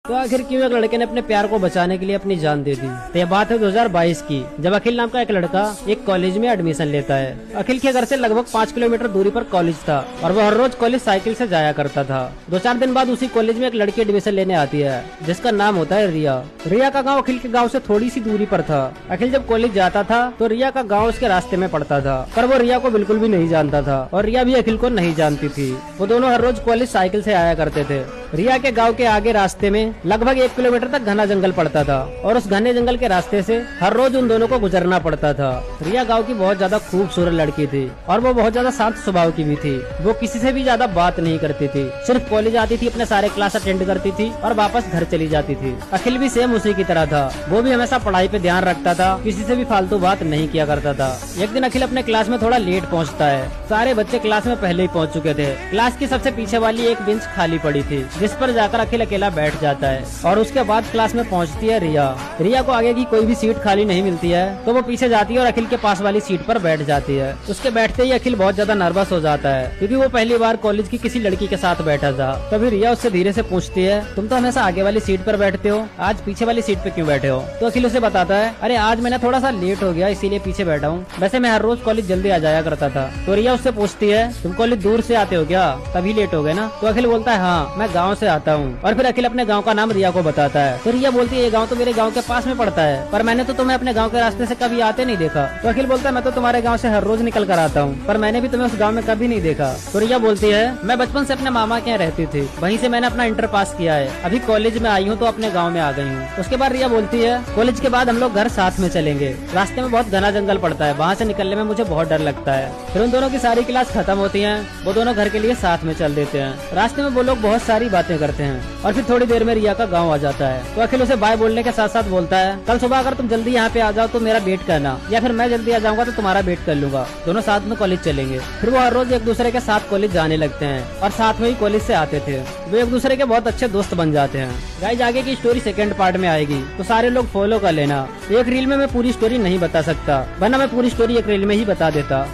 तो आखिर क्यों एक लड़के ने अपने प्यार को बचाने के लिए अपनी जान दे दी। तो यह बात है 2022 की, जब अखिल नाम का एक लड़का एक कॉलेज में एडमिशन लेता है। अखिल के घर से लगभग 5 किलोमीटर दूरी पर कॉलेज था और वह हर रोज कॉलेज साइकिल से जाया करता था। 2-4 दिन बाद उसी कॉलेज में एक लड़की एडमिशन लेने आती है जिसका नाम होता है रिया। रिया का गाँव अखिल के गाँव से थोड़ी सी दूरी पर था। अखिल जब कॉलेज जाता था तो रिया का गाँव उसके रास्ते में पड़ता था, पर वो रिया को बिल्कुल भी नहीं जानता था और रिया भी अखिल को नहीं जानती थी। वो दोनों हर रोज कॉलेज साइकिल से आया करते थे। रिया के गांव के आगे रास्ते में लगभग 1 किलोमीटर तक घना जंगल पड़ता था और उस घने जंगल के रास्ते से हर रोज उन दोनों को गुजरना पड़ता था। रिया गांव की बहुत ज्यादा खूबसूरत लड़की थी और वो बहुत ज्यादा शांत स्वभाव की भी थी। वो किसी से भी ज्यादा बात नहीं करती थी, सिर्फ कॉलेज आती थी, अपने सारे क्लास अटेंड करती थी और वापस घर चली जाती थी। अखिल भी सेम उसी की तरह था। वो भी हमेशा पढ़ाई पे ध्यान रखता था, किसी से भी फालतू बात नहीं किया करता था। एक दिन अखिल अपने क्लास में थोड़ा लेट पहुँचता है। सारे बच्चे क्लास में पहले ही पहुँच चुके थे। क्लास की सबसे पीछे वाली एक बेंच खाली पड़ी थी जिस पर जाकर अखिल अकेला बैठ जाता है और उसके बाद क्लास में पहुंचती है रिया। रिया को आगे की कोई भी सीट खाली नहीं मिलती है तो वो पीछे जाती है और अखिल के पास वाली सीट पर बैठ जाती है। उसके बैठते ही अखिल बहुत ज्यादा नर्वस हो जाता है क्योंकि वो पहली बार कॉलेज की किसी लड़की के साथ बैठा था। तभी रिया उससे धीरे से पूछती है, तुम तो हमेशा आगे वाली सीट पर बैठते हो, आज पीछे वाली सीट पे क्यों बैठे हो? तो अखिल उसे बताता है, अरे आज मैंने थोड़ा सा लेट हो गया इसीलिए पीछे बैठा हूँ, वैसे मैं हर रोज कॉलेज जल्दी आ जाया करता था। तो रिया उससे पूछती है, तुम कॉलेज दूर से आते हो क्या, तभी लेट हो गए ना? तो अखिल बोलता है, हाँ मैं गाँव से आता हूँ। और फिर अखिल अपने गाँव का नाम रिया को बताता है। तो रिया बोलती है, ये गाँव तो मेरे गाँव के पास में पड़ता है, पर मैंने तो तुम्हें अपने गाँव के रास्ते से कभी आते नहीं देखा। तो अखिल बोलता है, मैं तो तुम्हारे गाँव से हर रोज निकल कर आता हूँ, पर मैंने भी तुम्हें उस गाँव में कभी नहीं देखा। तो रिया बोलती है, मैं बचपन से अपने मामा के यहाँ रहती थी, वहीं से मैंने अपना इंटर पास किया है, अभी कॉलेज में आई हूँ तो अपने गाँव में आ गई हूँ। उसके बाद रिया बोलती है, कॉलेज के बाद हम लोग घर साथ में चलेंगे, रास्ते में बहुत घना जंगल पड़ता है, वहाँ से निकलने में मुझे बहुत डर लगता है। फिर उन दोनों की सारी क्लास खत्म होती है, वो दोनों घर के लिए साथ में चल देते हैं। रास्ते में वो लोग बहुत सारी बातें करते हैं और फिर थोड़ी देर में रिया का गाँव आ जाता है। तो अखिल उसे बाय बोलने के साथ साथ बोलता है, कल सुबह अगर तुम जल्दी यहाँ पे आ जाओ तो मेरा वेट करना, या फिर मैं जल्दी आ जाऊंगा तो तुम्हारा वेट कर लूंगा, दोनों साथ में कॉलेज चलेंगे। फिर वो हर रोज एक दूसरे के साथ कॉलेज जाने लगते हैं और साथ में ही कॉलेज से आते थे। वो एक दूसरे के बहुत अच्छे दोस्त बन जाते हैं। गाइस, आगे की स्टोरी सेकंड पार्ट में आएगी तो सारे लोग फॉलो कर लेना। एक रील में मैं पूरी स्टोरी नहीं बता सकता, वरना मैं पूरी स्टोरी एक रील में ही बता देता।